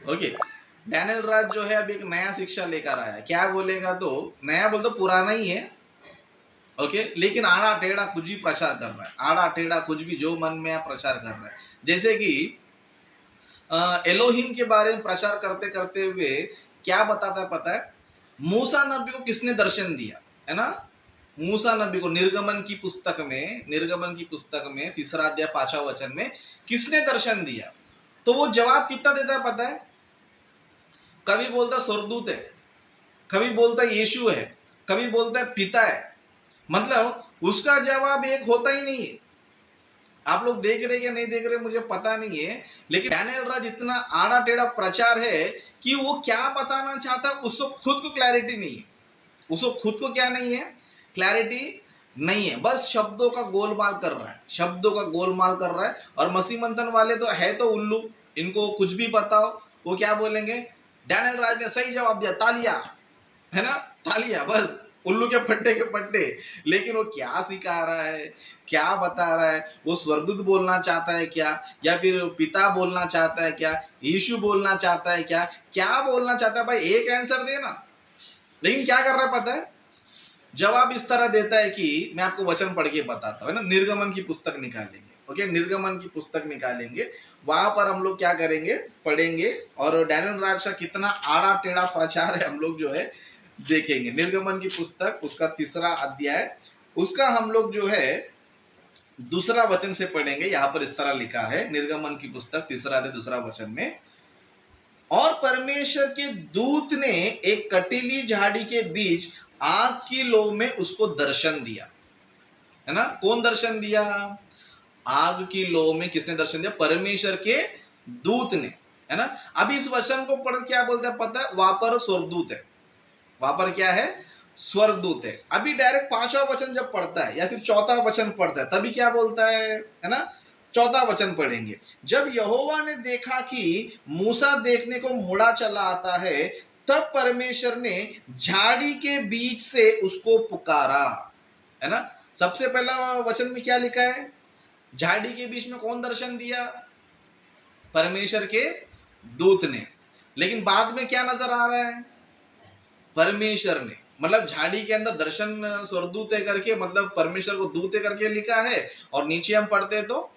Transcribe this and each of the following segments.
Okay, Daniel राज जो है अभी एक नया शिक्षा लेकर आया है। क्या बोलेगा तो नया बोल तो पुराना ही है। ओके, लेकिन आड़ा टेढ़ा कुछ भी प्रचार कर रहा है, आड़ा टेढ़ा कुछ भी जो मन में आ प्रचार कर रहा है। जैसे कि एलोहिम के बारे में प्रचार करते करते हुए क्या बताता है पता है? मूसा नबी को किसने दर्शन दिया, है ना? मूसा नबी को निर्गमन की पुस्तक में तीसरा अध्याय 5वां वचन में किसने दर्शन दिया? तो वो जवाब कितना देता है पता है? कभी बोलता स्वर्गदूत है, कभी बोलता यीशु है, कभी बोलता है पिता है। मतलब उसका जवाब एक होता ही नहीं है। आप लोग देख रहे या नहीं देख रहे मुझे पता नहीं है, लेकिन डैनियल राज इतना आड़ा टेढ़ा प्रचार है कि वो क्या बताना चाहता है उसको खुद को क्लैरिटी नहीं है। उसको खुद को क्या नहीं है? क्लैरिटी नहीं है। बस शब्दों का गोलमाल कर रहा है, शब्दों का गोलमाल कर रहा है। और मसीह मंथन वाले तो है तो उल्लू, इनको कुछ भी बताओ वो क्या बोलेंगे? डैनियल राज ने सही जवाब दिया, तालिया, है ना? तालिया, बस उल्लू के पट्टे के पट्टे। लेकिन वो क्या सिखा रहा है, क्या बता रहा है? वो स्वर्गदूत बोलना चाहता है क्या, या फिर पिता बोलना चाहता है क्या, यीशु बोलना चाहता है क्या, क्या बोलना चाहता है? भाई एक आंसर देना। लेकिन क्या कर रहा है पता है? जवाब इस तरह देता है कि मैं आपको वचन पढ़ के बताता हूँ, है ना? निर्गमन की पुस्तक निकालेंगे। ओके, निर्गमन की पुस्तक निकालेंगे, वहां पर हम लोग क्या करेंगे? पढ़ेंगे। और डैनियल राज का कितना आड़ा टेढ़ा प्रचार है हम लोग जो है देखेंगे। निर्गमन की पुस्तक उसका तीसरा अध्याय, उसका हम लोग जो है दूसरा वचन से पढ़ेंगे। यहाँ पर इस तरह लिखा है, निर्गमन की पुस्तक तीसरा अध्याय दूसरा वचन में, और परमेश्वर के दूत ने एक कटीली झाड़ी के बीच आग की लौ में उसको दर्शन दिया, है ना? कौन दर्शन दिया? आग की लौ में किसने दर्शन दिया? परमेश्वर के दूत ने, है ना? अभी इस वचन को पढ़ क्या बोलता है पता है? वहां पर स्वर्गदूत है, वहां पर क्या है? स्वर्गदूत है। अभी डायरेक्ट 5वां वचन जब पढ़ता है या फिर 4था वचन पढ़ता है तभी क्या बोलता है ना? 4था वचन पढ़ेंगे। जब यहोवा ने देखा कि मूसा देखने को मुड़ा चला आता है, तब परमेश्वर ने झाड़ी के बीच से उसको पुकारा, है ना? सबसे पहला वचन में क्या लिखा है? झाड़ी के बीच में कौन दर्शन दिया? परमेश्वर के दूत ने। लेकिन बाद में क्या नजर आ रहा है? परमेश्वर ने, मतलब झाड़ी के अंदर दर्शन स्वर्गदूत है करके, मतलब परमेश्वर को दूत है करके लिखा है। और नीचे हम पढ़ते तो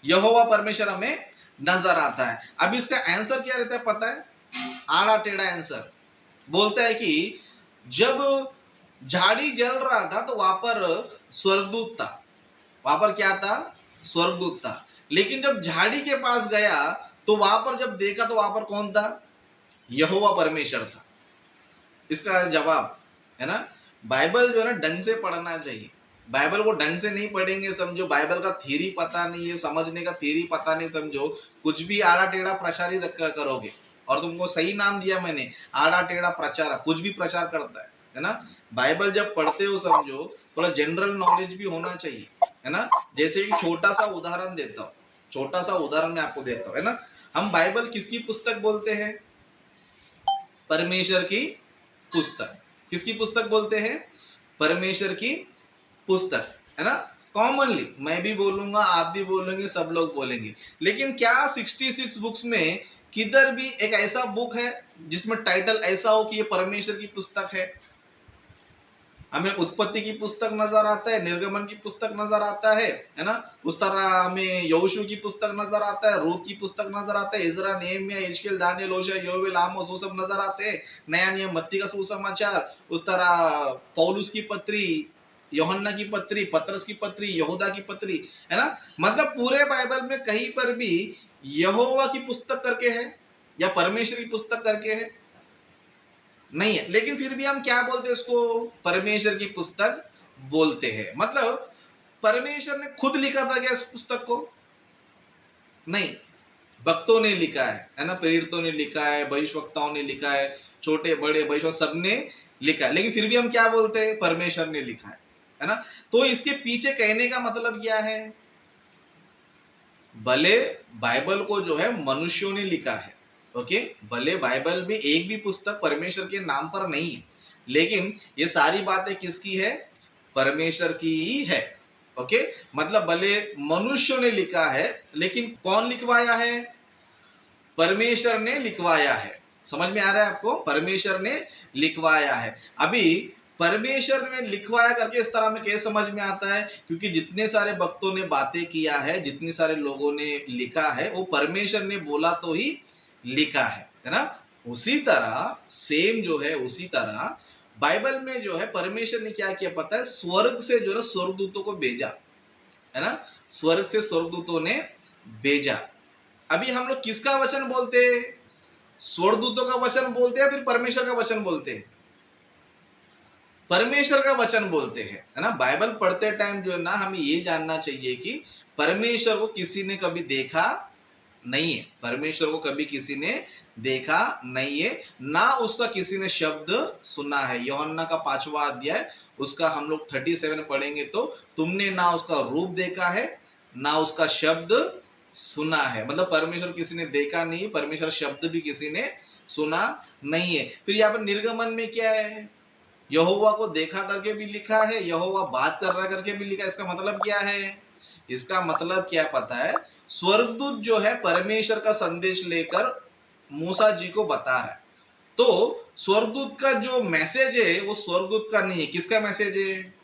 यहोवा परमेश्वर हमें नजर आता है। अब इसका आंसर क्या रहता है पता है? आड़ा टेढ़ा आंसर बोलता है कि जब झाड़ी जल रहा था तो वहां पर स्वर्गदूत था, वहां पर क्या था? स्वर्गदूत था। लेकिन जब झाड़ी के पास गया तो वहां पर जब देखा तो वहां पर कौन था? यहोवा परमेश्वर था। इसका जवाब, है ना? बाइबल जो है ना ढंग से पढ़ना चाहिए। बाइबल को ढंग से नहीं पढ़ेंगे समझो, बाइबल का थ्योरी पता नहीं है, समझने का थ्योरी पता नहीं समझो, कुछ भी आड़ा टेढ़ा प्रचार ही रखा करोगे। और तुमको सही नाम दिया मैंने, आड़ा टेढ़ा प्रचार, कुछ भी प्रचार करता है ना? बाइबल जब पढ़ते हो समझो, थोड़ा जनरल नॉलेज भी होना चाहिए, है ना? जैसे एक छोटा सा उदाहरण देता हूँ, छोटा सा उदाहरण मैं आपको देता हूँ, है ना? हम बाइबल किसकी पुस्तक बोलते हैं? परमेश्वर की पुस्तक। किसकी पुस्तक बोलते हैं? परमेश्वर की पुस्तक, है ना? कॉमनली मैं भी बोलूंगा, आप भी बोलेंगे, सब लोग बोलेंगे। लेकिन क्या 66 बुक्स में किधर भी एक ऐसा बुक है जिसमें टाइटल ऐसा हो कि ये परमेश्वर की पुस्तक है? हमें उत्पत्ति की पुस्तक नजर आता है, निर्गमन की पुस्तक नजर आता है ना? उस तरह हमें यहोशू की पुस्तक नजर आता है, रूत की पुस्तक नजर आता है, इज़रा, नेहमिया, यिजकेल, दानियेल, होशे, योवेल, आमोस, वो सब नजर आते हैं। नया नियम, मत्ती का सुसमाचार, उस तरह पौलुस की पत्री, यूहन्ना की पत्री, पतरस की पत्री, यहूदा की पत्री, है ना? मतलब पूरे बाइबल में कहीं पर भी यहोवा की पुस्तक करके है या परमेश्वर की पुस्तक करके है? नहीं है। लेकिन फिर भी हम क्या बोलते हैं इसको? परमेश्वर की पुस्तक बोलते हैं। मतलब परमेश्वर ने खुद लिखा था क्या इस पुस्तक को? नहीं, भक्तों ने लिखा है ना? प्रेरितों ने लिखा है, भविष्यवक्ताओं ने लिखा है, छोटे बड़े भविष्य सबने लिखा है। लेकिन फिर भी हम क्या बोलते हैं? परमेश्वर ने लिखा है ना? तो इसके पीछे कहने का मतलब क्या है? भले बाइबल को जो है मनुष्यों ने लिखा है, ओके, भले बाइबल में एक भी पुस्तक परमेश्वर के नाम पर नहीं है, लेकिन ये सारी बातें किसकी है? परमेश्वर की ही है। ओके, मतलब भले मनुष्यों ने लिखा है, लेकिन कौन लिखवाया है? परमेश्वर ने लिखवाया है। समझ में आ रहा है आपको? परमेश्वर ने लिखवाया है। अभी परमेश्वर ने लिखवाया करके इस तरह में कैसे समझ में आता है? क्योंकि जितने सारे भक्तों ने बातें किया है, जितने सारे लोगों ने लिखा है, वो परमेश्वर ने बोला तो ही लिखा है ना? उसी तरह सेम जो है, उसी तरह बाइबल में जो है परमेश्वर ने क्या किया पता है? स्वर्ग से जो है स्वर्गदूतों को भेजा, है ना? स्वर्ग से स्वर्गदूतों ने भेजा। अभी हम लोग किसका वचन बोलते हैं? स्वर्गदूतों का वचन बोलते हैं फिर परमेश्वर का वचन बोलते हैं? परमेश्वर का वचन बोलते हैं, है ना? बाइबल पढ़ते टाइम जो है ना, हमें ये जानना चाहिए कि परमेश्वर को किसी ने कभी देखा नहीं है। परमेश्वर को कभी किसी ने देखा नहीं है, ना उसका किसी ने शब्द सुना है। यूहन्ना का 5वां अध्याय उसका हम लोग 37 पढ़ेंगे तो तुमने ना उसका रूप देखा है, ना उसका शब्द सुना है। मतलब परमेश्वर किसी ने देखा नहीं, परमेश्वर शब्द भी किसी ने सुना नहीं है। फिर यहाँ पर निर्गमन में क्या है? यहोवा को देखा करके भी लिखा है, यहोवा बात कर रहा करके भी लिखा है। इसका मतलब क्या है? इसका मतलब क्या पता है? स्वर्गदूत जो है परमेश्वर का संदेश लेकर मूसा जी को बता रहा है। तो स्वर्गदूत का जो मैसेज है वो स्वर्गदूत का नहीं है। किसका मैसेज है?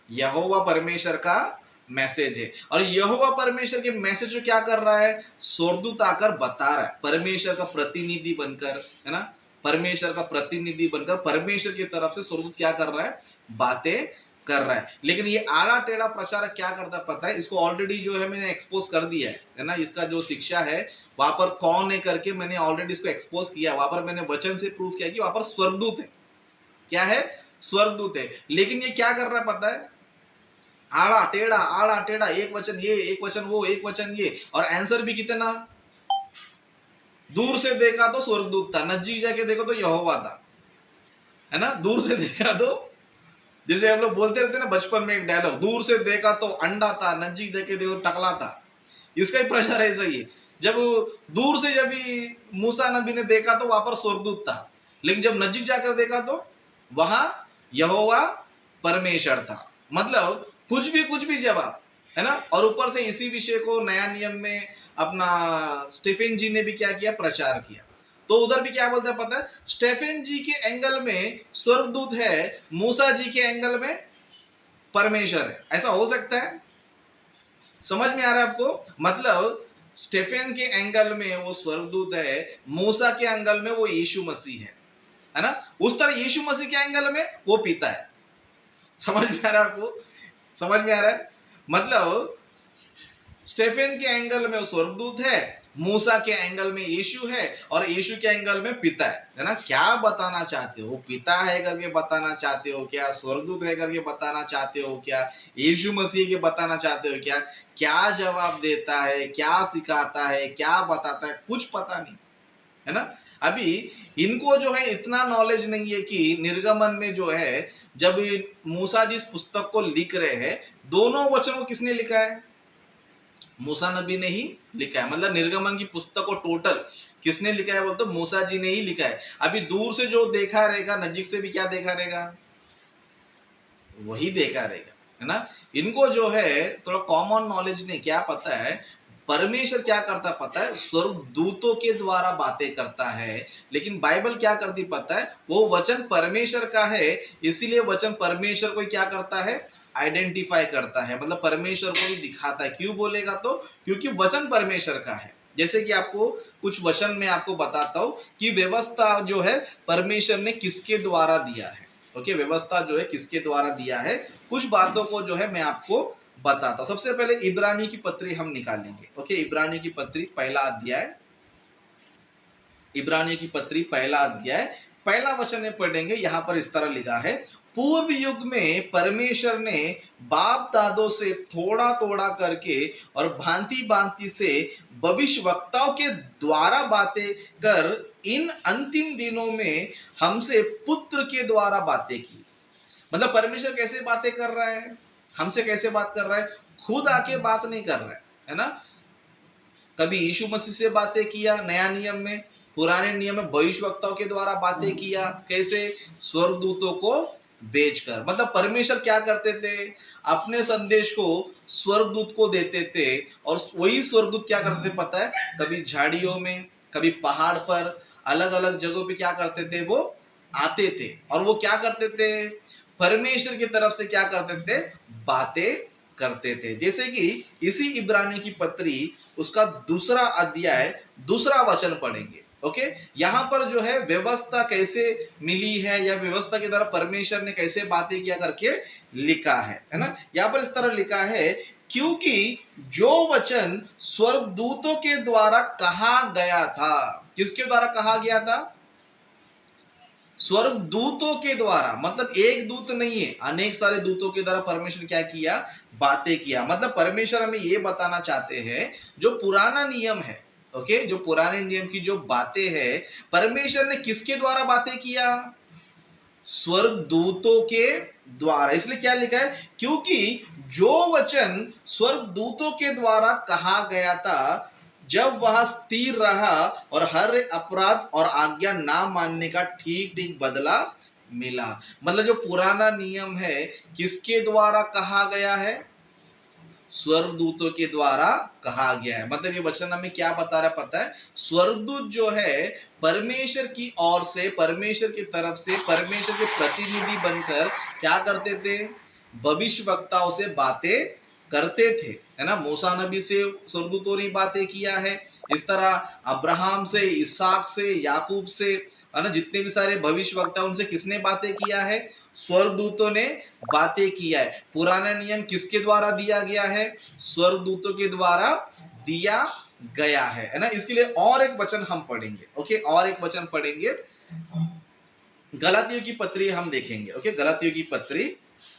यहोवा परमेश्वर का मैसेज है। और यहोवा परमेश्वर के मैसेज को क्या कर रहा है? स्वर्गदूत आकर बता रहा है, परमेश्वर का प्रतिनिधि बनकर, है ना? परमेश्वर का प्रतिनिधि बनकर परमेश्वर की तरफ से स्वर्गदूत क्या कर रहा है? बातें कर रहा है। लेकिन ये आड़ा टेढ़ा प्रचारक क्या करता है पता है? इसको ऑलरेडी जो है मैंने एक्सपोज कर दिया है ना? इसका जो शिक्षा है वहां पर कौन है करके मैंने ऑलरेडी इसको एक्सपोज किया। वहां पर मैंने वचन से प्रूव किया कि वहां पर स्वर्गदूत है। क्या है? स्वर्गदूत है। लेकिन ये क्या कर रहा है पता है? आड़ा टेढ़ा, एक वचन ये, एक वचन वो, एक वचन ये, और आंसर भी कितना? दूर से देखा तो स्वर्गदूत था, नजदीक जाके देखो तो यहोवा था, है ना? दूर से देखा तो, जैसे हम लोग बोलते रहते ना बचपन में एक डायलॉग, दूर से देखा तो अंडा था, नजदीक देखे देखो टकला था। इसका ही प्रचार ऐसा ही है। जब दूर से जब मूसा नबी ने देखा तो वहां पर स्वर्गदूत था, लेकिन जब नजदीक जाकर देखा तो वहां यहोवा परमेश्वर था। मतलब कुछ भी जवाब, है ना? और ऊपर से इसी विषय को नया नियम में अपना स्टीफन जी ने भी क्या किया? प्रचार किया। तो उधर भी क्या बोलते हैं पता है? स्टीफन जी के एंगल में स्वर्गदूत है, मूसा जी के एंगल में परमेश्वर है। ऐसा हो सकता है? समझ में आ रहा है आपको? मतलब स्टीफन के एंगल में वो स्वर्गदूत है, मूसा के एंगल में वो यीशु मसीह है ना? उस तरह यीशु मसीह के एंगल में वो पिता है। समझ में आ रहा है आपको? समझ में आ रहा है? मतलब स्टीफन के एंगल में वो स्वर्गदूत है, मूसा के एंगल में यीशु है, और यीशु के एंगल में पिता है ना? क्या बताना चाहते हो? पिता है करके बताना चाहते हो क्या? स्वर्गदूत है करके बताना चाहते हो क्या? यीशु मसीह के बताना चाहते हो क्या? क्या जवाब देता है, क्या सिखाता है, क्या बताता है, कुछ पता नहीं, है ना? अभी इनको जो है इतना नॉलेज नहीं है कि निर्गमन में जो है जब मूसा जी इस पुस्तक को लिख रहे हैं, दोनों वचनों किसने लिखा है? मूसा नबी ने ही लिखा है। मतलब निर्गमन की पुस्तक को टोटल किसने लिखा है? बोलते मूसा जी ने ही लिखा है। अभी दूर से जो देखा रहेगा, नजदीक से भी क्या देखा रहेगा? वही देखा रहेगा, है ना? इनको जो है थोड़ा कॉमन नॉलेज नहीं, क्या पता है परमेश्वर क्या करता पता है? स्वर्गदूतों के द्वारा बातें करता है। लेकिन बाइबल क्या करती पता है? वो वचन परमेश्वर का है, इसीलिए वचन परमेश्वर को क्या करता है? आइडेंटिफाई करता है। मतलब परमेश्वर को ही दिखाता है। क्यों बोलेगा तो? क्योंकि वचन परमेश्वर का है। जैसे कि आपको कुछ वचन में आपको बताता हूं कि व्यवस्था जो है परमेश्वर ने किसके द्वारा दिया है। ओके, व्यवस्था जो है किसके द्वारा दिया है, कुछ बातों को जो है मैं आपको बताता हूं। सबसे पहले इब्रानी की पत्री हम निकालेंगे। ओके, इब्रानी की पत्री पहला अध्याय, इब्रानी की पत्री पहला अध्याय पहला वचन में पढ़ेंगे। यहां पर इस तरह लिखा है, पूर्व युग में परमेश्वर ने बाप दादों से थोड़ा थोड़ा करके और भांति भांति से भविष्यवक्ताओं के द्वारा बातें कर इन अंतिम दिनों में हमसे पुत्र के द्वारा बातें की। मतलब परमेश्वर कैसे बातें कर रहा है? हमसे कैसे बात कर रहा है? खुद आके बात नहीं कर रहा है ना? कभी यीशु मसीह से बातें किया नया नियम में, पुराने नियम में भविष्यवक्ताओं के द्वारा बातें किया। कैसे? स्वर्गदूतों को भेजकर। मतलब परमेश्वर क्या करते थे? अपने संदेश को स्वर्गदूत को देते थे, और वही स्वर्गदूत क्या करते थे पता है? कभी झाड़ियों में, कभी पहाड़ पर, अलग अलग जगहों पे क्या करते थे, वो आते थे और वो क्या करते थे, परमेश्वर की तरफ से क्या करते थे, बातें करते थे। जैसे कि इसी इब्रानी की पत्री उसका दूसरा अध्याय दूसरा वचन पढ़ेंगे। ओके, यहाँ पर जो है व्यवस्था कैसे मिली है या व्यवस्था की तरह परमेश्वर ने कैसे बातें किया करके लिखा है ना। यहाँ पर इस तरह लिखा है, क्योंकि जो वचन स्वर्गदूतों के द्वारा कहा गया था, किसके द्वारा कहा गया था, स्वर्गदूतों के द्वारा, मतलब एक दूत नहीं है, अनेक सारे दूतों के द्वारा परमेश्वर क्या किया, बातें किया। मतलब परमेश्वर हमें ये बताना चाहते हैं, जो पुराना नियम है, ओके, जो पुराने नियम की जो बातें हैं, परमेश्वर ने किसके द्वारा बातें किया, स्वर्गदूतों के द्वारा। इसलिए क्या लिखा है, क्योंकि जो वचन स्वर्गदूतों के द्वारा कहा गया था, जब वह स्थिर रहा और हर अपराध और आज्ञा ना मानने का ठीक ठीक बदला मिला। मतलब जो पुराना नियम है किसके द्वारा कहा गया है, स्वर्गदूतों के द्वारा कहा गया है। मतलब ये वचन हमें क्या बता रहा है पता है, स्वर्गदूत जो है परमेश्वर की ओर से, परमेश्वर की तरफ से, परमेश्वर के प्रतिनिधि बनकर क्या करते थे, भविष्यवक्ताओं से बातें करते थे, है ना। मूसा नबी से स्वर्गदूतों ने बातें किया है, इस तरह अब्राहम से, इसहाक से, याकूब से, है ना, जितने भी सारे भविष्यवक्ता उनसे किसने बातें किया है, स्वर्गदूतों ने बातें किया है। पुराना नियम किसके द्वारा दिया गया है, स्वर्गदूतों के द्वारा दिया गया है ना। इसके लिए और एक वचन हम पढ़ेंगे, ओके, और एक वचन पढ़ेंगे, गलातियों की पत्री हम देखेंगे। ओके, गलातियों की पत्री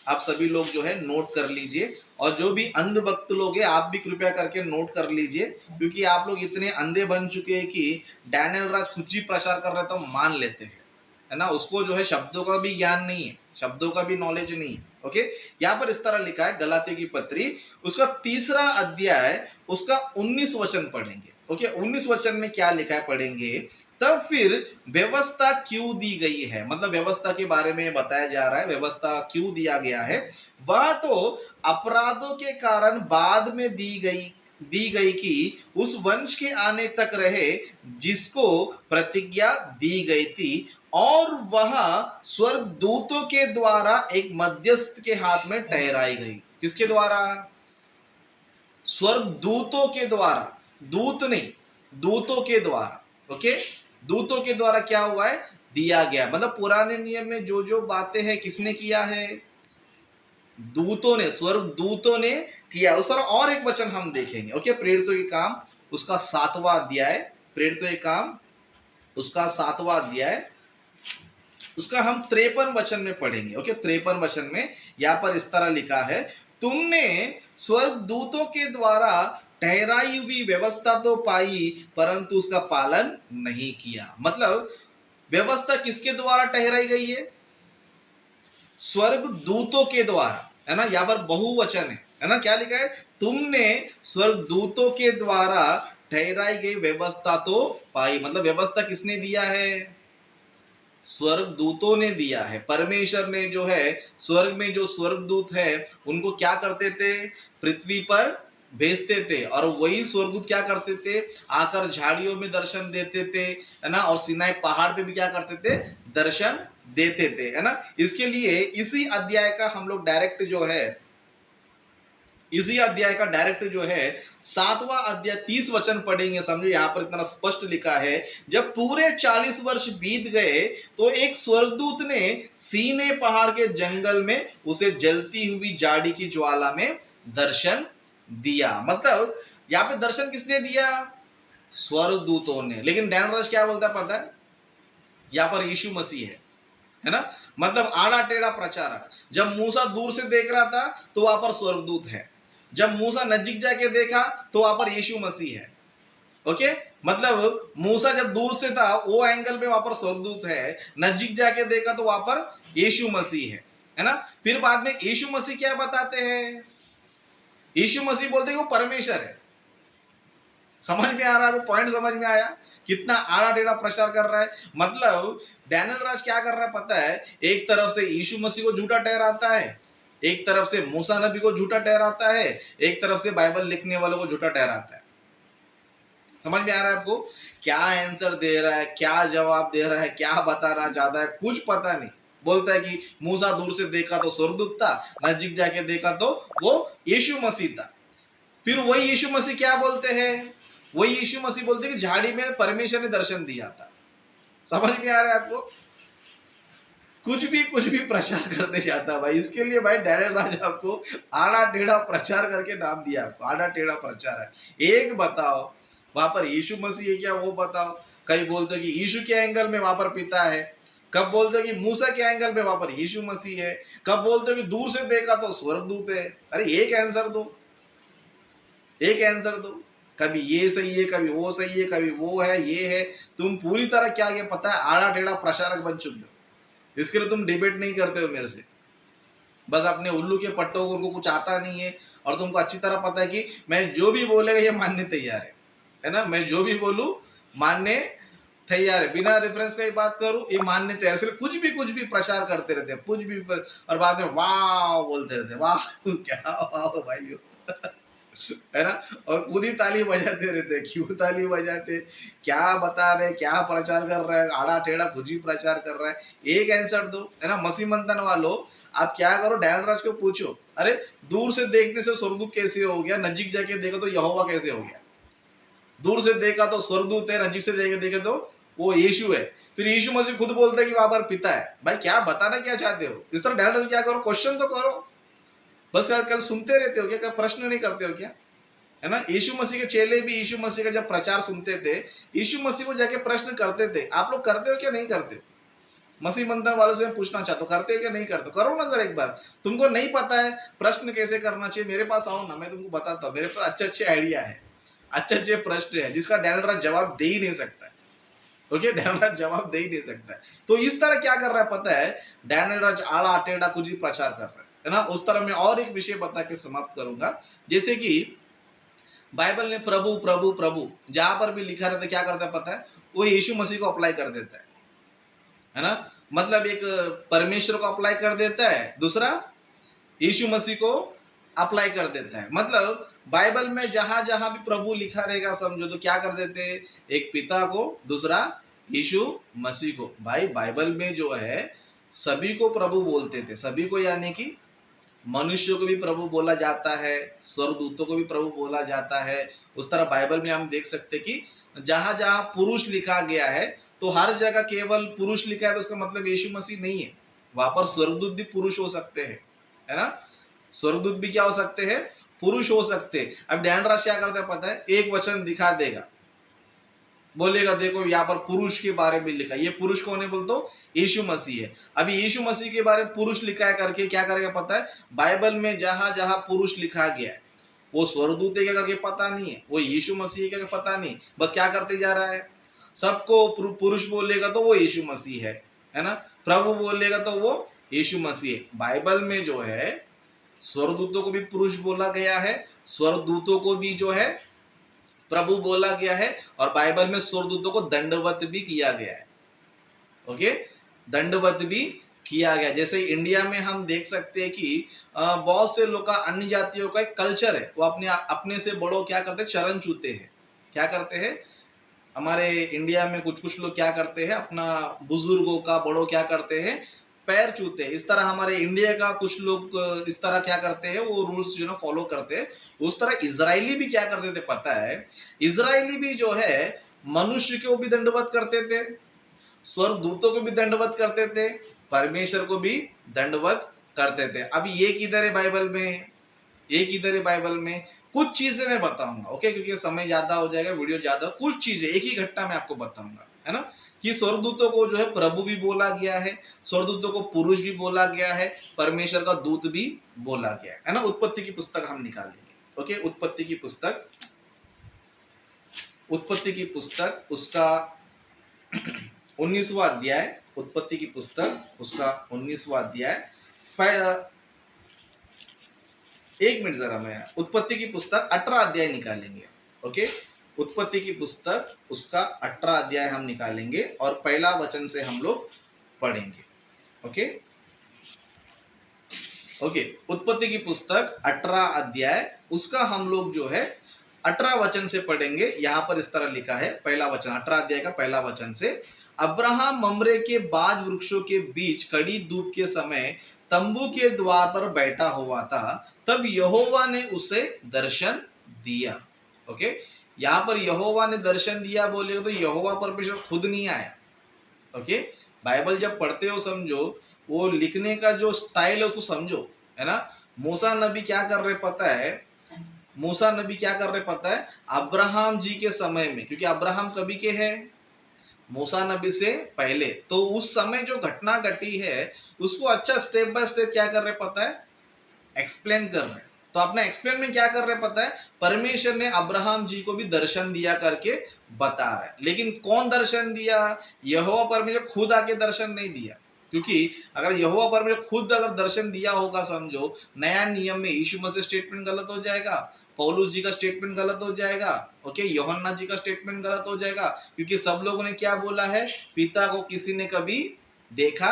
आप सभी लोग जो है नोट कर लीजिए, और जो भी अंध भक्त लोग हैं आप भी कृपया करके नोट कर लीजिए, क्योंकि आप लोग इतने अंधे बन चुके हैं कि डैनियल राज कुछ भी प्रचार कर रहा है तो मान लेते हैं, है ना। उसको जो है शब्दों का भी ज्ञान नहीं है, शब्दों का भी नॉलेज नहीं है। ओके, यहाँ पर इस तरह लिखा है, गलातियों की पत्री उसका तीसरा अध्याय उसका 19 वचन पढ़ेंगे। ओके, 19 वचन में क्या लिखा है पढ़ेंगे, तब फिर व्यवस्था क्यों दी गई है, मतलब व्यवस्था के बारे में बताया जा रहा है, व्यवस्था क्यों दिया गया है, वह तो अपराधों के कारण बाद में दी गई कि उस वंश के आने तक रहे जिसको प्रतिज्ञा दी गई थी, और वह स्वर्गदूतों के द्वारा एक मध्यस्थ के हाथ में ठहराई गई। किसके द्वारा, स्वर्गदूतों के द्वारा, दूत नहीं, दूतों के द्वारा। ओके, दूतों के द्वारा क्या हुआ है, दिया गया। मतलब पुराने नियम में जो जो बातें हैं किसने किया है, दूतों ने, स्वर्गदूतों ने किया। उस तरह और एक वचन हम देखेंगे। ओके, प्रेरितों के काम उसका 7वां अध्याय, प्रेरितों के काम उसका 7वां अध्याय उसका हम 53 वचन में पढ़ेंगे। ओके, 53 वचन में यहां पर इस तरह लिखा है, तुमने स्वर्गदूतों के द्वारा ठहराई हुई व्यवस्था तो पाई परंतु उसका पालन नहीं किया। मतलब व्यवस्था किसके द्वारा ठहराई गई है, स्वर्गदूतों के द्वारा, है ना। यहां पर बहुवचन है ना। क्या लिखा है, तुमने स्वर्गदूतों के द्वारा ठहराई गई व्यवस्था तो पाई। मतलब व्यवस्था किसने दिया है, स्वर्गदूतों ने दिया है। परमेश्वर ने जो है स्वर्ग में जो स्वर्गदूत है उनको क्या करते थे, पृथ्वी पर भेजते थे, और वही स्वर्गदूत क्या करते थे, आकर झाड़ियों में दर्शन देते थे, है ना, और सिनाई पहाड़ पे भी क्या करते थे, दर्शन देते थे, है ना। इसके लिए इसी अध्याय का हम लोग डायरेक्ट जो है, इसी अध्याय का डायरेक्ट जो है 7वां अध्याय 30 वचन पढ़ेंगे। समझो यहाँ पर इतना स्पष्ट लिखा है, जब पूरे 40 वर्ष बीत गए तो एक स्वर्गदूत ने सीने पहाड़ के जंगल में उसे जलती हुई जाड़ी की ज्वाला में दर्शन दिया। मतलब यहाँ पे दर्शन किसने दिया, स्वर्गदूतों ने। लेकिन डैन क्या बोलता है पता है, यहाँ पर यीशु मसीह है ना। मतलब आड़ा टेढ़ा प्रचार। जब मूसा दूर से देख रहा था तो वहां पर स्वर्गदूत है, जब मूसा नजदीक जाके देखा तो वहां पर यीशु मसीह है। ओके, मतलब मूसा जब दूर से था वो एंगल पे वहां पर स्वर्गदूत है, नजदीक जाके देखा तो वहां पर यीशु मसीह है ना। फिर बाद में यीशु मसीह क्या बताते हैं, यीशु मसीह बोलते हैं वो परमेश्वर है। समझ में आ रहा है, वो पॉइंट समझ में आया, कितना आड़ा टेढ़ा प्रचार कर रहा है। मतलब डैनियल राज क्या कर रहा है पता है, एक तरफ से यीशु मसीह को झूठा ठहराता है, एक तरफ से मूसा नबी को झूठा ठहराता है, एक तरफ से बाइबल लिखने वालों को झूठा ठहराता है। समझ में आ रहा है आपको? क्या आंसर दे रहा है, क्या जवाब दे रहा है, क्या बताना चाहता है, कुछ पता नहीं। बोलता है कि मूसा दूर से देखा तो स्वर्गदूत था, नजदीक जाके देखा तो वो यीशु मसीह था। फिर वही यीशु मसीह क्या बोलते हैं? वही यीशु मसीह बोलते हैं कि झाड़ी में परमेश्वर ने दर्शन दिया था। समझ में आ रहा है आपको? कुछ भी प्रचार करते जाता भाई। इसके लिए भाई डैनियल राज आपको आड़ा टेढ़ा प्रचार करके नाम दिया, आपको आड़ा टेढ़ा प्रचार है। एक बताओ वहां पर यीशु मसीह है क्या, वो बताओ। कई बोलते कि यीशु के एंगल में वहां पर पिता है, कब बोलते कि मूसा के एंगल में वहां पर यीशु मसीह है, कब बोलते कि दूर से देखा तो स्वर्गदूत है। अरे एक आंसर दो, एक आंसर दो। कभी ये सही है, कभी वो सही है, कभी वो है, ये है। तुम पूरी तरह क्या ये पता है आड़ा टेढ़ा प्रचारक बन चुके हो। इसके लिए तुम डिबेट नहीं करते हो मेरे से। बस अपने उल्लू के पट्टों को, उनको कुछ आता नहीं है और तुमको अच्छी तरह पता है कि मैं जो भी बोलेगा ये मानने तैयार है ना? मैं जो भी बोलूं मानने तैयार है, बिना रेफरेंस का ही बात करूं ये मानने तैयार। इसलिए कुछ भी प्रचार करते रहते हैं, कुछ भी और बाद में वाह बोलते रहते हैं, वाह क्या वाह भाई है ना? और खुद ही ताली बजाते रहते हैं। क्यों ताली बजाते? क्या बता रहे, क्या प्रचार कर रहे हैं, आड़ा टेढ़ा खुद ही प्रचार कर रहा है। एक आंसर दो, है ना? मसीह मंथन वालों, आप क्या करो, डैनियल राज को पूछो, अरे दूर से देखने से स्वर्गदूत कैसे हो गया, नजीक जाके देखो तो यहोवा कैसे हो गया? दूर से देखा तो स्वर्गदूत है, नजीक से देखे तो वो यीशु है। फिर यीशु मसीह खुद बोलते हैं कि वहां पर पिता है। भाई क्या बताना क्या चाहते हो? इस तरह डैनियल राज क्या करो, क्वेश्चन तो करो। बस यार कल सुनते रहते हो क्या, प्रश्न नहीं करते हो क्या? है ना? यीशु मसीह के चेले भी यीशु मसीह का जब प्रचार सुनते थे, यीशु मसीह को जाके प्रश्न करते थे। आप लोग करते हो क्या, नहीं करते हो? मसीह मंदिर वालों से मैं पूछना चाहता हूँ, करते हो क्या नहीं करते? करो ना जरा एक बार। तुमको नहीं पता है प्रश्न कैसे करना चाहिए, मेरे पास आओ ना, मैं तुमको बताता हूँ। मेरे पास अच्छे अच्छे आइडिया है, अच्छे अच्छे प्रश्न है जिसका डैनियल राज जवाब दे ही नहीं सकता है। ओके, डैनियल राज जवाब दे ही नहीं सकता है। तो इस तरह क्या कर रहा है पता है? डैनियल राज आड़ा टेढ़ा कुछ ही प्रचार कर रहा है ना? उस तरह मैं और एक विषय बता के समाप्त करूंगा। जैसे कि बाइबल ने प्रभु प्रभु प्रभु जहां पर भी लिखा रहता है, क्या करता है पता है? वो यीशु मसीह को अप्लाई कर देता है ना? मतलब एक परमेश्वर को अप्लाई कर देता है, दूसरा यीशु मसीह को अप्लाई कर देता है। मतलब बाइबल में जहां जहां भी प्रभु लिखा रहेगा समझो तो क्या कर देते हैं? एक पिता को, दूसरा यीशु मसीह को। भाई बाइबल में जो है सभी को प्रभु बोलते थे, सभी को, यानी कि मनुष्यों को भी प्रभु बोला जाता है, स्वर्गदूतों को भी प्रभु बोला जाता है। उस तरह बाइबल में हम देख सकते कि जहां जहां पुरुष लिखा गया है तो हर जगह केवल पुरुष लिखा है तो उसका मतलब यीशु मसीह नहीं है। वहां पर स्वर्गदूत भी पुरुष हो सकते हैं, है ना? स्वर्गदूत भी क्या हो सकते हैं? पुरुष हो सकते हैं। अब डैनियल राज क्या करता है पता है? एक वचन दिखा देगा, बोलेगा देखो यहाँ पर पुरुष के बारे में लिखा है। ये पुरुष कौन है बोल तो यीशु मसीह है। अभी यीशु मसीह के बारे में पुरुष लिखा है करके क्या करेगा पता है? बाइबल में जहां जहां पुरुष लिखा गया है वो स्वर्गदूत है क्या करके पता नहीं है, वो यीशु मसीह है क्या पता नहीं, बस क्या करते जा रहा है? सबको पुरुष बोलेगा तो वो यीशु मसीह है ना? प्रभु बोलेगा तो वो यीशु मसीह है। बाइबल में जो है स्वर्गदूतों को भी पुरुष बोला गया है, स्वर्गदूतों को भी जो है प्रभु बोला गया है, और बाइबल में स्वर्गदूतों को दंडवत भी किया गया है। ओके, दंडवत भी किया गया। जैसे इंडिया में हम देख सकते हैं कि बहुत से लोग का, अन्य जातियों का एक कल्चर है, वो अपने अपने से बड़ों क्या करते हैं? चरण छूते हैं। क्या करते हैं? हमारे इंडिया में कुछ कुछ लोग क्या करते हैं? अपना बुजुर्गों का, बड़ों क्या करते हैं? पैर छूते हैं। इस तरह हमारे इंडिया का कुछ लोग इस तरह क्या करते हैं? वो रूल्स जो ना फॉलो करते हैं। उस तरह इजरायली भी क्या करते थे पता है? इजरायली भी जो है मनुष्य को भी दंडवत करते थे, स्वर्गदूतों को भी दंडवत करते थे, परमेश्वर को भी दंडवत करते थे। अभी ये किधर है बाइबल में? ये किधर है बाइबल में? कुछ चीजें मैं बताऊंगा, ओके, क्योंकि समय ज्यादा हो जाएगा, वीडियो ज्यादा। कुछ चीजें एक ही घटना में आपको बताऊंगा, है ना? कि स्वर्गदूतों को जो है प्रभु भी बोला गया है, स्वर्गदूतों को पुरुष भी बोला गया है, परमेश्वर का दूत भी बोला गया है ना? उत्पत्ति की पुस्तक हम निकालेंगे, ओके? उत्पत्ति की पुस्तक, उत्पत्ति की पुस्तक उसका 19वां अध्याय, उत्पत्ति की पुस्तक उसका 19वां अध्याय। एक मिनट जरा, मैं उत्पत्ति की पुस्तक 18 अध्याय निकालेंगे, ओके? उत्पत्ति की पुस्तक उसका 18 अध्याय हम निकालेंगे और पहला वचन से हम लोग पढ़ेंगे, ओके? ओके, उत्पत्ति की पुस्तक 18 अध्याय उसका हम लोग जो है 18 वचन से पढ़ेंगे। यहां पर इस तरह लिखा है, पहला वचन 18 अध्याय का पहला वचन से, अब्राहम ममरे के बाज वृक्षों के बीच कड़ी धूप के समय तंबू के द्वार पर बैठा हुआ था, तब यहोवा ने उसे दर्शन दिया। ओके, यहां पर यहोवा ने दर्शन दिया बोलेगा तो यहोवा परमेश्वर खुद नहीं आया। ओके, बाइबल जब पढ़ते हो समझो, वो लिखने का जो स्टाइल है उसको समझो, है ना। मूसा नबी क्या कर रहे पता है, मूसा नबी क्या कर रहे पता है, अब्राहम जी के समय में, क्योंकि अब्राहम कभी के हैं, मूसा नबी से पहले, तो उस समय जो घटना घटी है उसको अच्छा स्टेप बाय स्टेप क्या कर रहे पता है, एक्सप्लेन कर रहे। तो अपना एक्सप्लेन में क्या कर रहे पता है, परमेश्वर ने अब्राहम जी को भी दर्शन दिया करके बता रहा है। लेकिन कौन दर्शन दिया, यहोवा परमेश्वर खुद आके दर्शन नहीं दिया। क्योंकि अगर यहोवा परमेश्वर खुद अगर दर्शन दिया होगा समझो, नया नियम में यीशु मसीह स्टेटमेंट गलत हो जाएगा, पौलुस जी का स्टेटमेंट गलत हो जाएगा, ओके, यूहन्ना जी का स्टेटमेंट गलत हो जाएगा। क्योंकि सब लोगों ने क्या बोला है, पिता को किसी ने कभी देखा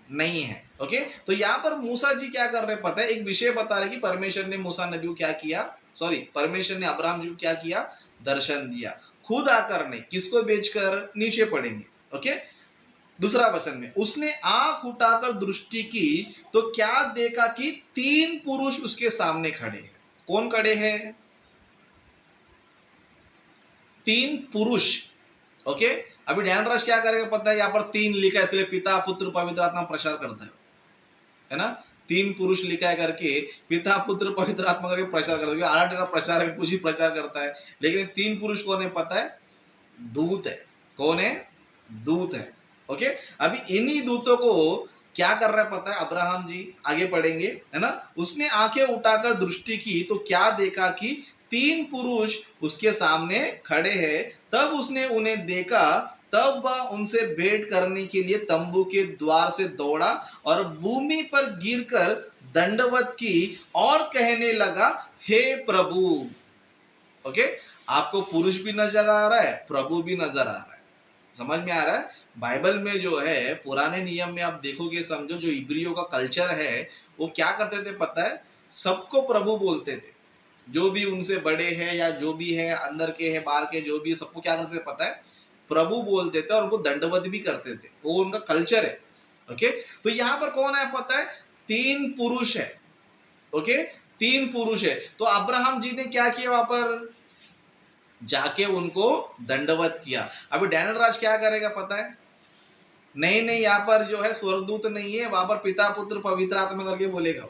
नहीं है। ओके, तो यहाँ पर मूसा जी क्या कर रहे हैं पता है, एक विषय बता रहे कि परमेश्वर ने मूसा नबी को क्या किया, सॉरी, परमेश्वर ने अब्राहम जी को क्या किया, दर्शन दिया, खुद आकर ने, किसको बेचकर, नीचे पढ़ेंगे। ओके, दूसरा वचन में, उसने आंख उठाकर दृष्टि की तो क्या देखा कि 3 पुरुष उसके सामने खड़े हैं। कौन खड़े हैं, 3 पुरुष। ओके, अभी ध्यानराज क्या करेगा पता है, यहाँ पर 3 लिखा है इसलिए पिता पुत्र पवित्र आत्मा प्रचार करता है ना। 3 पुरुष लिखा है करके पिता पुत्र पवित्र आत्मा करके प्रचार करता है, आधा प्रचार है, कुछ ही प्रचार करता है। लेकिन 3 पुरुष कौन है पता है, दूत है। कौन है, दूत है। ओके, अभी इन्हीं दूतों को क्या कर रहा है पता है अब्राहम जी, आगे पढ़ेंगे, है ना। उसने आंखें उठाकर दृष्टि की तो क्या देखा कि 3 पुरुष उसके सामने खड़े हैं। तब उसने उन्हें देखा, तब वह उनसे भेंट करने के लिए तंबू के द्वार से दौड़ा और भूमि पर गिरकर दंडवत की और कहने लगा, हे प्रभु। ओके, आपको पुरुष भी नजर आ रहा है, प्रभु भी नजर आ रहा है, समझ में आ रहा है। बाइबल में जो है पुराने नियम में आप देखोगे समझो, जो इब्रियों का कल्चर है वो क्या करते थे पता है, सबको प्रभु बोलते थे। जो भी उनसे बड़े हैं या जो भी है, अंदर के हैं बाहर के, जो भी, सबको क्या करते थे पता है, प्रभु बोलते थे और उनको दंडवत भी करते थे, वो उनका कल्चर है। ओके, तो यहाँ पर कौन है पता है, 3 पुरुष है। ओके, 3 पुरुष है। तो अब्राहम जी ने क्या किया, वहां पर जाके उनको दंडवत किया। अभी डैनियल राज क्या करेगा पता है, नहीं नहीं, यहाँ पर जो है स्वर्गदूत नहीं है, वहां पर पिता पुत्र पवित्र आत्मा करके बोलेगा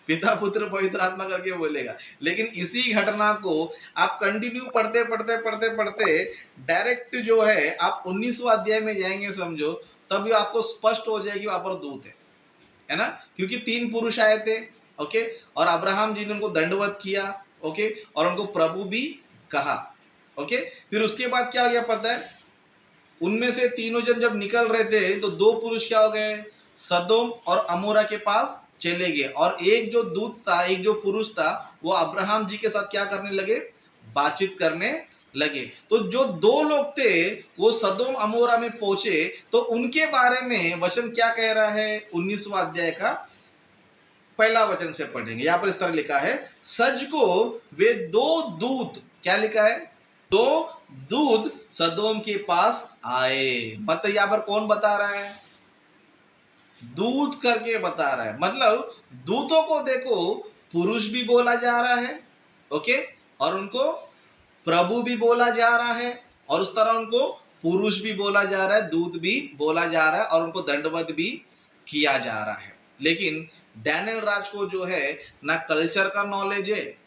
पिता पुत्र पवित्र आत्मा करके बोलेगा। लेकिन इसी घटना को आप कंटिन्यू पढ़ते पढ़ते पढ़ते पढ़ते डायरेक्ट जो है आप 19वां अध्याय में जाएंगे समझो, तब ये आपको स्पष्ट हो जाएगी वहां पर दूत है ना। क्योंकि 3 पुरुष आए थे, ओके, और अब्राहम जी ने उनको दंडवत किया, ओके, और उनको प्रभु भी कहा। ओके, फिर उसके बाद क्या हो गया पता है, उनमें से तीनों जन जब निकल रहे थे तो 2 पुरुष क्या हो गए, सदोम और अमोरा के पास चले गए, और एक जो दूत था, एक जो पुरुष था, वो अब्राहम जी के साथ क्या करने लगे, बातचीत करने लगे। तो जो 2 लोग थे वो सदोम अमोरा में पहुंचे, तो उनके बारे में वचन क्या कह रहा है, 19वां अध्याय का पहला वचन से पढ़ेंगे। यहां पर इस तरह लिखा है, सज को वे 2 दूत, क्या लिखा है, 2 दूत सदोम के पास आए। मतलब यहां पर कौन बता रहा है, दूत करके बता रहा है। मतलब दूतों को देखो, पुरुष भी बोला जा रहा है, ओके, और उनको प्रभु भी बोला जा रहा है, और उस तरह उनको पुरुष भी बोला जा रहा है, दूत भी बोला जा रहा है, और उनको दंडवत भी किया जा रहा है। लेकिन डैनियल राज को जो है ना कल्चर का नॉलेज है,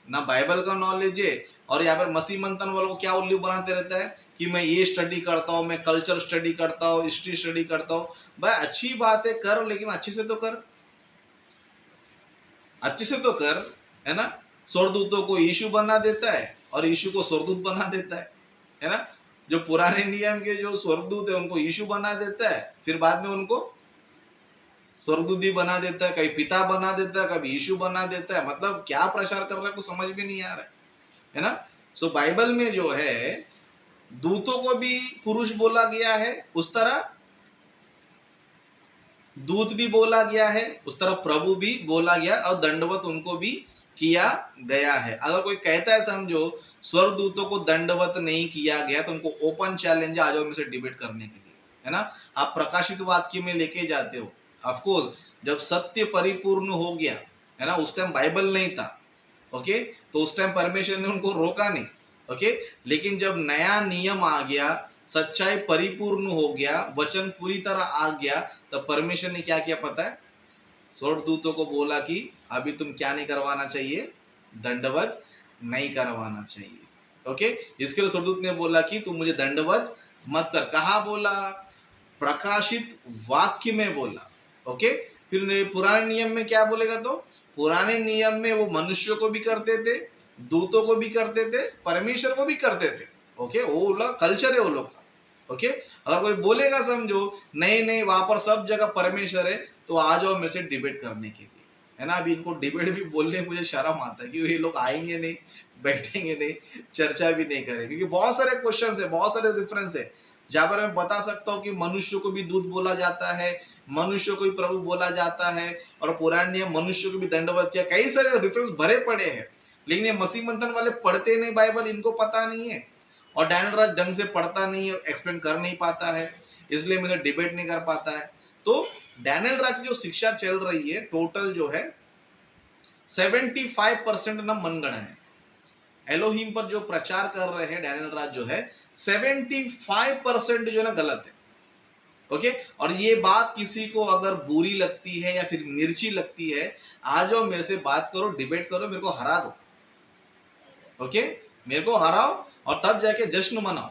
ना बाइबल का नॉलेज है, और यहाँ पर मसीह मंथन वालों को क्या उल्लू बनाते रहता है कि मैं ये स्टडी करता हूँ, मैं कल्चर स्टडी करता हूँ, हिस्ट्री स्टडी करता हूँ। भाई अच्छी बात है, कर, लेकिन अच्छे से तो कर, अच्छे से तो कर, है ना। स्वर्गदूतों को यीशु बना देता है और यीशु को स्वर्गदूत बना देता है ना। जो पुराने नियम के जो स्वर्गदूत है उनको यीशु बना देता है, फिर बाद में उनको स्वर्गदूत ही बना देता है, कभी पिता बना देता है, कभी यीशु बना देता है। मतलब क्या प्रचार कर रहा है कुछ समझ में नहीं आ रहा है ना। सो बाइबल में जो है दूतों को भी पुरुष बोला गया है, उस तरह दूत भी बोला गया है, उस तरह प्रभु भी बोला गया, और दंडवत उनको भी किया गया है। अगर कोई कहता है समझो स्वर्गदूतों को दंडवत नहीं किया गया, तो उनको ओपन चैलेंज है, आ जाओ मेरे से डिबेट करने के लिए, है ना। आप प्रकाशित वाक्य में लेके जाते हो, ऑफ कोर्स जब सत्य परिपूर्ण हो गया, है ना, उस टाइम बाइबल नहीं था, ओके, तो उस टाइम परमेश्वर ने उनको रोका नहीं, ओके। लेकिन जब नया नियम आ गया, सच्चाई परिपूर्ण हो गया, वचन पूरी तरह आ गया, तब परमेश्वर ने क्या किया पता है, स्वर्गदूतों को बोला कि अभी तुम क्या नहीं करवाना चाहिए, दंडवत नहीं करवाना चाहिए, ओके। इसके लिए स्वर्गदूत ने बोला कि तुम मुझे दंडवत मत कर। कहा बोला, प्रकाशित वाक्य में बोला, ओके। फिर पुराने नियम में क्या बोलेगा, तो पुराने नियम में वो मनुष्यों को भी करते थे, दूतों को भी करते थे, परमेश्वर को भी करते थे, ओके। वो लोग कल्चर है वो लोग का, ओके। अगर कोई बोलेगा समझो नहीं नहीं वहां पर सब जगह परमेश्वर है, तो आ जाओ मेरे से डिबेट करने के लिए, है ना। अभी इनको डिबेट भी बोलने मुझे शर्म आता है, क्योंकि ये लोग आएंगे नहीं, बैठेंगे नहीं, चर्चा भी नहीं करेंगे, क्योंकि बहुत सारे क्वेश्चन है, बहुत सारे रेफरेंस है, जहां पर मैं बता सकता हूँ कि मनुष्य को भी दूत बोला जाता है, मनुष्य को भी प्रभु बोला जाता है, और पुराने नियम मनुष्य को भी दंडवत किया, कई सारे रेफरेंस भरे पड़े हैं। लेकिन ये मसीह मंथन वाले पढ़ते नहीं बाइबल, इनको पता नहीं है, और डैनियल राज ढंग से पढ़ता नहीं है, एक्सप्लेन कर नहीं पाता है, इसलिए मुझे डिबेट नहीं कर पाता है। तो डैनियल राज की जो शिक्षा चल रही है, टोटल जो है 75% ना मनगढ़ है। एलोहिम पर जो प्रचार कर रहे हैं डैनियल राज जो है, 75% जो है ना गलत है, ओके। और ये बात किसी को अगर बुरी लगती है या फिर मिर्ची लगती है, आ जाओ मेरे से बात करो, डिबेट करो, मेरे को हरा दो, ओके। मेरे को हराओ और तब जाके जश्न मनाओ,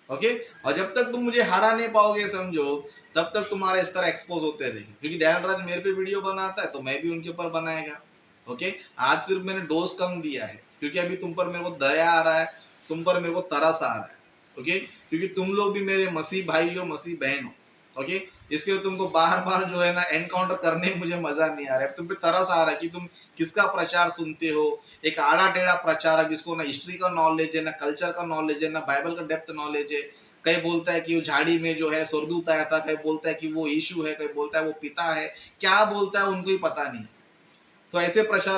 ओके। और जब तक तुम मुझे हरा नहीं पाओगे समझो, तब तक तुम्हारे इस तरह एक्सपोज होते रहेंगे, क्योंकि डैनियल राज मेरे पे वीडियो बनाता है, तो मैं भी उनके ऊपर बनाएगा, ओके। आज सिर्फ मैंने डोज कम दिया है, क्योंकि अभी तुम पर मेरे को दया आ रहा है, तुम पर मेरे को तरस आ रहा है, ओके। क्योंकि तुम लोग भी मेरे मसीह भाई हो, मसीह बहन हो, ओके। इसके लिए तुमको बार बार जो है ना एनकाउंटर करने में मुझे मजा नहीं आ रहा है, तुम पे तरस आ रहा है कि तुम किसका प्रचार सुनते हो, एक आड़ा टेढ़ा प्रचार है, जिसको ना हिस्ट्री का नॉलेज है, ना कल्चर का नॉलेज है, ना बाइबल का डेप्थ नॉलेज है। कई बोलता है कि वो झाड़ी में जो है स्वर्गदूत आया था, कई बोलता है कि वो यीशु है, कई बोलता है वो पिता है, क्या बोलता है उनको ही पता नहीं। तो ऐसे प्रचार